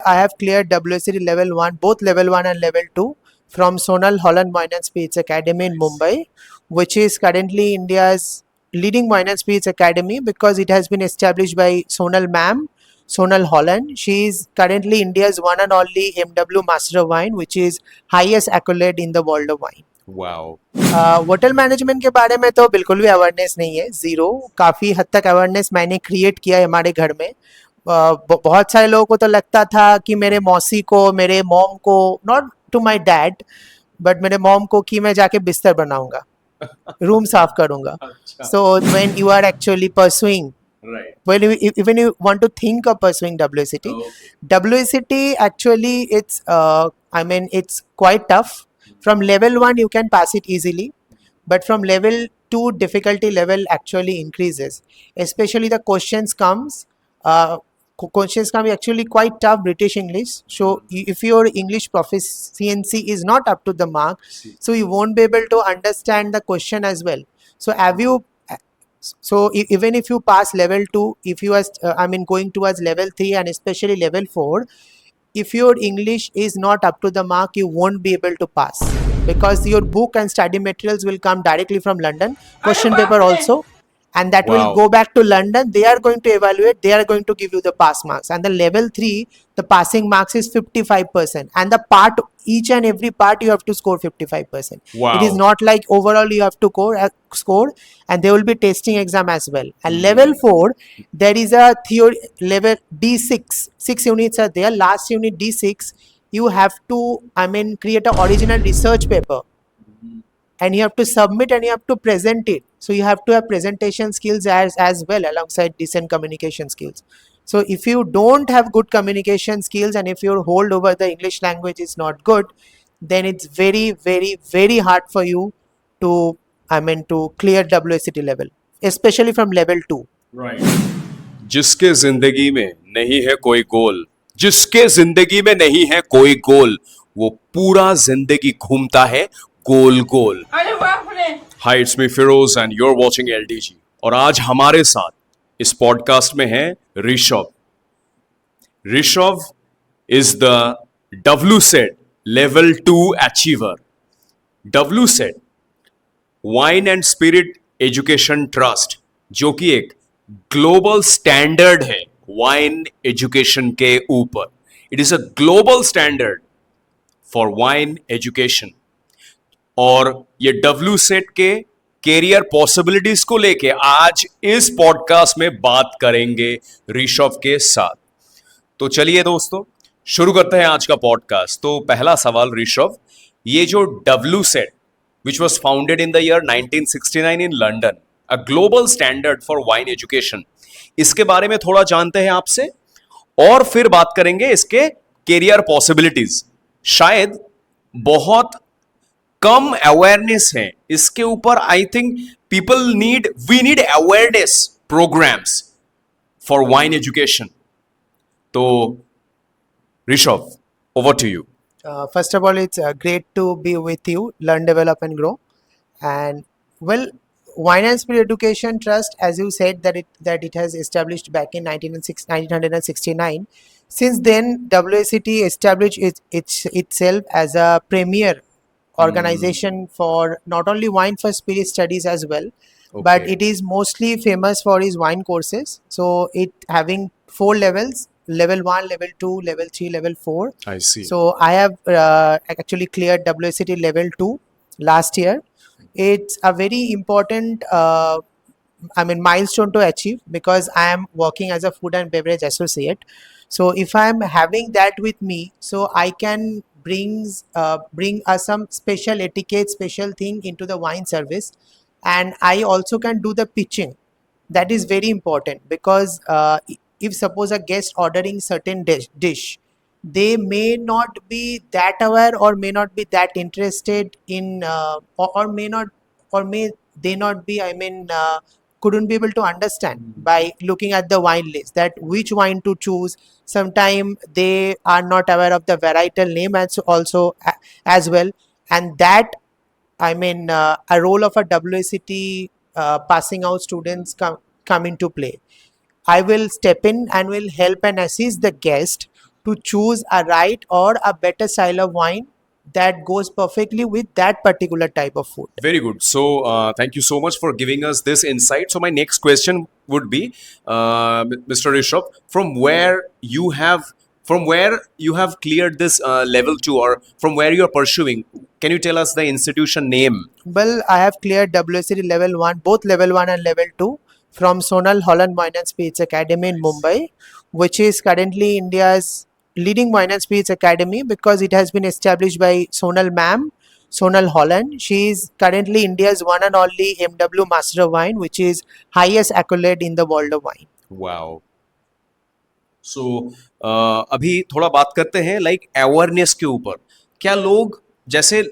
I have cleared WSET level 1, both level 1 and level 2 from Sonal Holland Wine and Spirits Academy in Mumbai, which is currently India's leading wine and spirits academy because it has been established by Sonal ma'am, Sonal Holland. She is currently India's one and only MW Master of Wine, which is highest accolade in the world of wine. Wow hotel management के बारे में तो बिल्कुल भी awareness नहीं है, zero. काफ़ी हद तक अवेयरनेस मैंने क्रिएट किया है हमारे घर में। बहुत सारे लोगों को तो लगता था कि मेरे मौसी को, मेरे मॉम को, not to my dad but मेरे मॉम को, कि मैं जाके बिस्तर बनाऊंगा, रूम साफ करूंगा. So when you are actually pursuing, right when even you want to think of pursuing WSET, WSET actually it's quite tough. From level 1 you can pass it easily, but from level 2 difficulty level actually increases, especially the questions come actually quite tough British English. So if your English proficiency is not up to the mark, so you won't be able to understand the question as well. So have you even if you pass level 2, if you are going towards level 3 and especially level 4, if your English is not up to the mark, you won't be able to pass, because your book and study materials will come directly from London, question paper also, and that will Wow. go back to London. They are going to evaluate, they are going to give you the pass marks. And the level 3, the passing marks is 55%, and the part, each and every part you have to score 55%. Wow. It is not like overall you have to score, and there will be testing exam as well. And level 4, there is a theory level D6, 6 units are there. Last unit D6, you have to create a original research paper, and you have to submit and you have to present it. So you have to have presentation skills as well, alongside decent communication skills. So if you don't have good communication skills, and if your hold over the English language is not good, then it's very, very, very hard for you to to clear WSET level, especially from level 2. Right जिसके जिंदगी में नहीं है कोई गोल, जिसके जिंदगी में नहीं है कोई गोल, वो पूरा जिंदगी घूमता है गोल गोल. Hi, it's me Firoz and you are watching LDG. और आज हमारे साथ इस पॉडकास्ट में है Rishabh. Rishabh is the WSET level 2 achiever. WSET wine and spirit education trust, जो कि एक ग्लोबल स्टैंडर्ड है वाइन एजुकेशन के ऊपर. It is a global standard for wine education. और ये WSET के कैरियर पॉसिबिलिटीज को लेके आज इस पॉडकास्ट में बात करेंगे ऋषभ के साथ. तो चलिए दोस्तों, शुरू करते हैं आज का पॉडकास्ट. तो पहला सवाल ऋषभ, ये जो WSET which was founded in the year 1969 in London, a global standard for wine education, इसके बारे में थोड़ा जानते हैं आपसे, और फिर बात करेंगे इसके कैरियर पॉसिबिलिटीज. शायद बहुत कम अवेयरनेस है इसके ऊपर. I think we need awareness programmes for wine education. तो Rishabh, over to you. First of all, it's great to be with you, learn, develop, and grow. And well, Wine and Spirit Education Trust, as you said, that it has established back in 1969. Since then, WSET established itself as a premier organization for not only wine for spirit studies as well, but it is mostly famous for its wine courses. So it having 4 levels: level 1, level 2, level 3, level 4. I see. So I have actually cleared WSET level 2 last year. It's a very important milestone to achieve, because I am working as a food and beverage associate. So if I am having that with me, so I can bring some special etiquette, special thing into the wine service, and I also can do the pitching. That is very important, because if suppose a guest ordering certain dish, they may not be that aware, or may not be that interested in or may they not be couldn't be able to understand by looking at the wine list that which wine to choose. Sometimes they are not aware of the varietal name also as well, and that a role of a WSET passing out students come into play. I will step in and will help and assist the guest to choose a right or a better style of wine that goes perfectly with that particular type of food. Very good. So, thank you so much for giving us this insight. So, my next question would be, Mr. Rishabh, from where you have cleared this level two, or from where you are pursuing, can you tell us the institution name? Well, I have cleared WSET level 1, both level 1 and level 2 from Sonal Holland Wine and Spirits Academy in Mumbai, which is currently India's leading wine and spirits academy because it has been established by Sonal ma'am, Sonal Holland. She is currently India's one and only MW Master of Wine, which is highest accolade in the world of wine. Wow. सो अभी थोड़ा बात करते हैं like awareness के ऊपर. क्या लोग, जैसे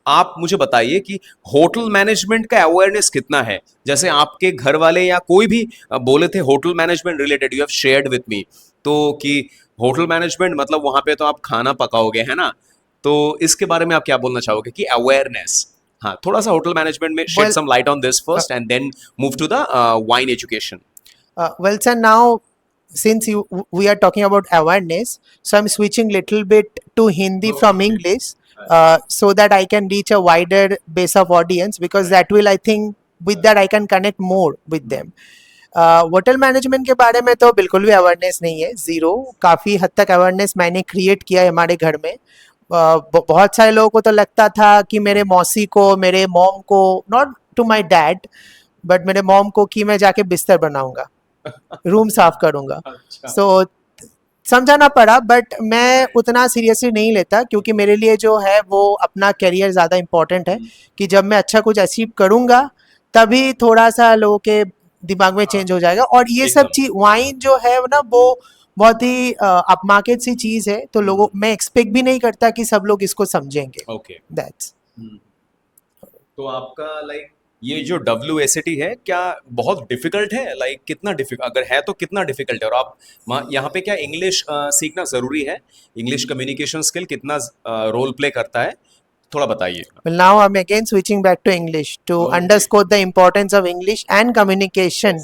आप मुझे बताइए कि होटल मैनेजमेंट का अवेयरनेस कितना है. जैसे आपके घर वाले या कोई भी बोले थे hotel management related, you have shared with me, तो कि होटल मैनेजमेंट मतलब वहां पे तो आप खाना पकाओगे, है ना. तो इसके बारे में आप क्या बोलना चाहोगे कि अवेयरनेस, हाँ, थोड़ा सा होटल मैनेजमेंट में shed some light on this first and then move to the wine education. Well, sir, now since we are talking about awareness, so I'm switching little bit to Hindi from English, so that I can reach a wider base of audience, because that will, I think, with that I can connect more with them. Hotel management के बारे में तो बिल्कुल भी awareness नहीं है, zero. काफ़ी हद तक अवेयरनेस मैंने क्रिएट किया है हमारे घर में. बहुत सारे लोगों को तो लगता था कि मेरे मौसी को, मेरे मॉम को, not to my dad but मेरे मॉम को, कि मैं जाके बिस्तर बनाऊंगा, रूम साफ करूंगा. सो समझाना पड़ा, बट मैं उतना सीरियसली नहीं लेता, क्योंकि मेरे लिए जो है वो अपना करियर ज़्यादा इम्पोर्टेंट है. कि जब मैं अच्छा कुछ अचीव करूंगा तभी थोड़ा सा लोगों के दिमाग में चेंज हो जाएगा. और ये सब चीज, वाइन जो है ना, वो बहुत ही अपमार्केट सी चीज है, तो लोगों, मैं एक्सपेक्ट भी नहीं करता कि सब लोग इसको समझेंगे. ओके. दैट्स. तो आपका लाइक ये जो WSET है, क्या बहुत डिफिकल्ट है? लाइक कितना डिफिकल्ट, अगर है तो कितना डिफिकल्ट है? और आप यहाँ पे क्या इंग्लिश सीखना जरूरी है? इंग्लिश कम्युनिकेशन स्किल कितना रोल प्ले करता है, थोड़ा बताइए. Well, now I'm again switching back to English to underscore the importance of English and communication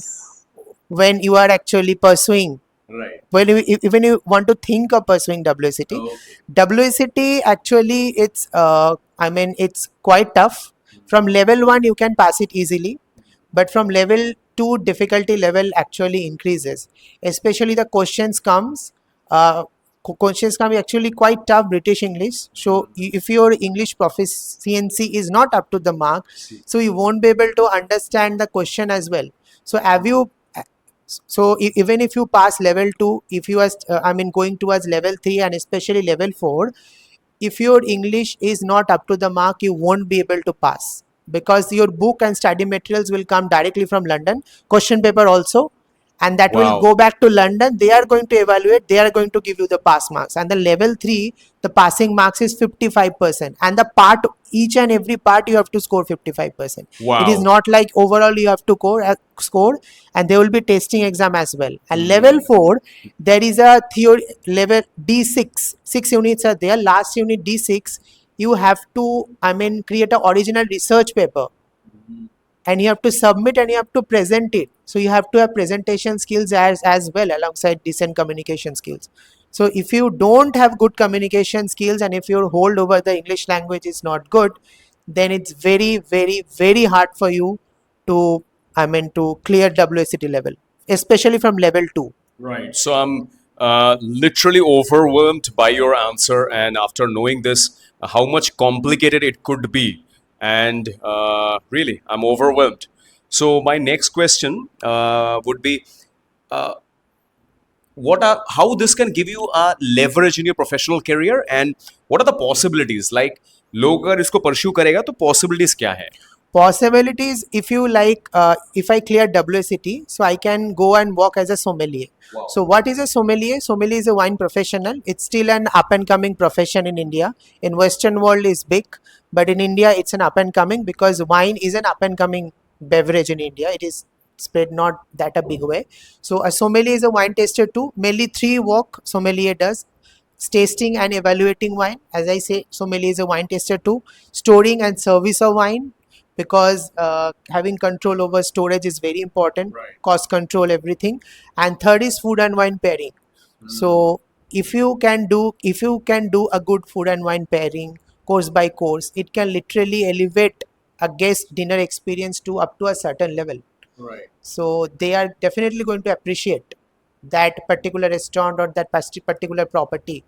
when you are actually pursuing. Right. Well, even you want to think of pursuing WSET, WSET actually it's quite tough. From level 1 you can pass it easily, but from level 2 difficulty level actually increases. Especially the questions come actually quite tough British English. So if your English proficiency is not up to the mark, so you won't be able to understand the question as well. So even if you pass level 2, if you are going towards level 3 and especially level 4, if your English is not up to the mark, you won't be able to pass, because your book and study materials will come directly from London, question paper also, and that will go back to London. They are going to evaluate, they are going to give you the pass marks. And the level 3, the passing marks is 55%, and the part, each and every part you have to score 55%. It is not like overall you have to score, and there will be testing exam as well. And level 4, there is a theory level D6, 6 units are there. Last unit D6, you have to create an original research paper, and you have to submit and you have to present it. So you have to have presentation skills as well, alongside decent communication skills. So if you don't have good communication skills, and if your hold over the English language is not good, then it's very, very, very hard for you to clear WSET level, especially from level 2. Right. So I'm literally overwhelmed by your answer, and after knowing this, how much complicated it could be, and really, I'm overwhelmed. So my next question would be, how this can give you a leverage in your professional career, and what are the possibilities? Like, लोग अगर इसको pursue करेगा तो possibilities क्या है? Possibilities, if you like, if I clear WSET, so I can go and work as a sommelier. Wow. So what is a sommelier? Sommelier is a wine professional. It's still an up and coming profession in India. In Western world is big, but in India it's an up and coming, because wine is an up and coming beverage in India. It is spread not that a big way. So a sommelier is a wine taster too. Mainly 3 work sommelier does: tasting and evaluating wine. As I say, sommelier is a wine taster too. Storing and service of wine, because having control over storage is very important. Right. Cost control, everything. And third is food and wine pairing. So if you can do a good food and wine pairing course by course, it can literally elevate a guest dinner experience to up to a certain level. Right. So they are definitely going to appreciate that particular restaurant or that particular property.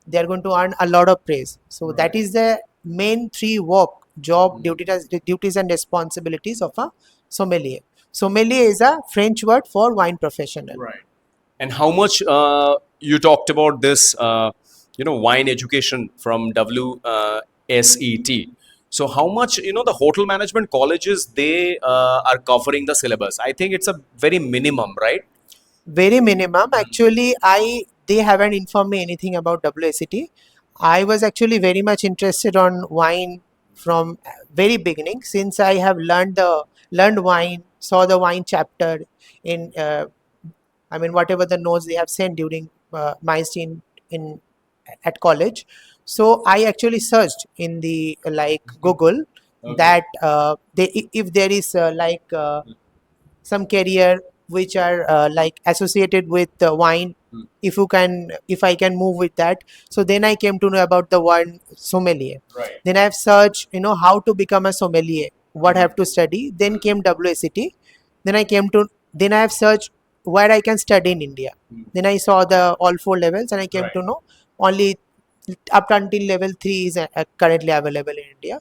They are going to earn a lot of praise. So that Right. is the main three job duties and responsibilities of a sommelier. Sommelier is a French word for wine professional. Right. And how much you talked about this, wine education from WSET. So how much, the hotel management colleges, they are covering the syllabus? I think it's a very minimum, right? Very minimum. Actually, I they haven't informed me anything about WSET. I was actually very much interested on wine from very beginning, since I have learned wine, saw the wine chapter in I mean whatever the notes they have sent during my stint in at college. So I actually searched in the like Google Okay. that if there is some career which are like associated with wine, Hmm. if I can move with that. So then I came to know about the word sommelier. Right. Then I've searched how to become a sommelier, what I have to study. Then came WSET. Then I came to then I have searched where I can study in India. Hmm. Then I saw the all four levels and I came Right. to know only up until level 3 is currently available in India.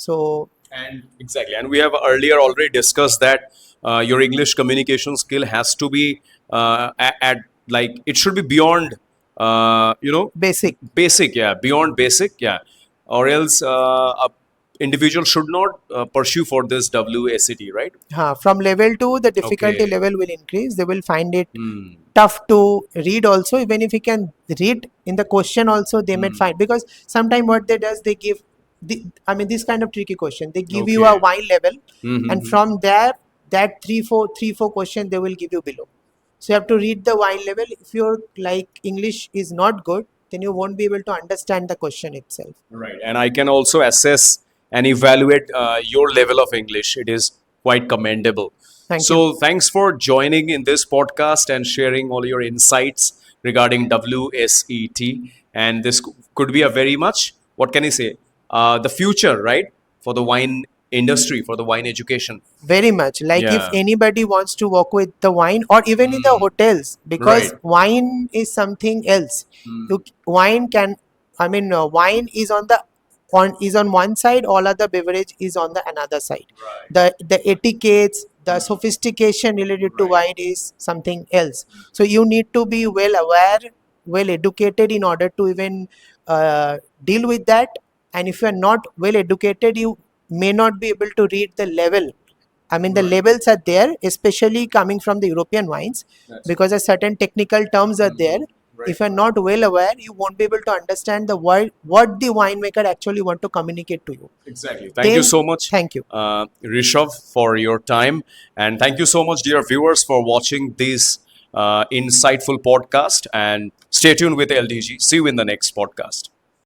So And exactly, and we have earlier already discussed that your English communication skill has to be at like it should be beyond, basic. basic, yeah, beyond basic, yeah, or else a individual should not pursue for this WSET, right? From level 2, the difficulty Okay. level will increase. They will find it Hmm. tough to read also. Even if you can read in the question also, they may find, because sometimes what they does, they give I mean this kind of tricky question. They give you a Okay. wine level, and Mm-hmm. from there, that three four question they will give you below. So you have to read the wine level. If your like English is not good, then you won't be able to understand the question itself. Right. And I can also assess and evaluate your level of English. It is quite commendable. Thank you. So, thanks for joining in this podcast and sharing all your insights regarding WSET. And this could be a very much, what can I say, the future, right? For the wine industry, for the wine education. Very much. Like if Yeah. anybody wants to work with the wine or even in the hotels, because Right. wine is something else. Wine can, I mean, wine is on one side, all other beverage is on the another side. The etiquettes, the sophistication related to Right. wine is something else. So you need to be well aware, well educated in order to even deal with that. And if you are not well educated, you may not be able to read the level. I mean, the Right. labels are there, especially coming from the European wines, That's because a certain technical terms are there. Right. If you're not well aware, you won't be able to understand the what the winemaker actually want to communicate to you. Exactly. Thank you Then, so much, thank you. Rishabh, for your time. And thank you so much, dear viewers, for watching this insightful podcast. And stay tuned with LDG. See you in the next podcast.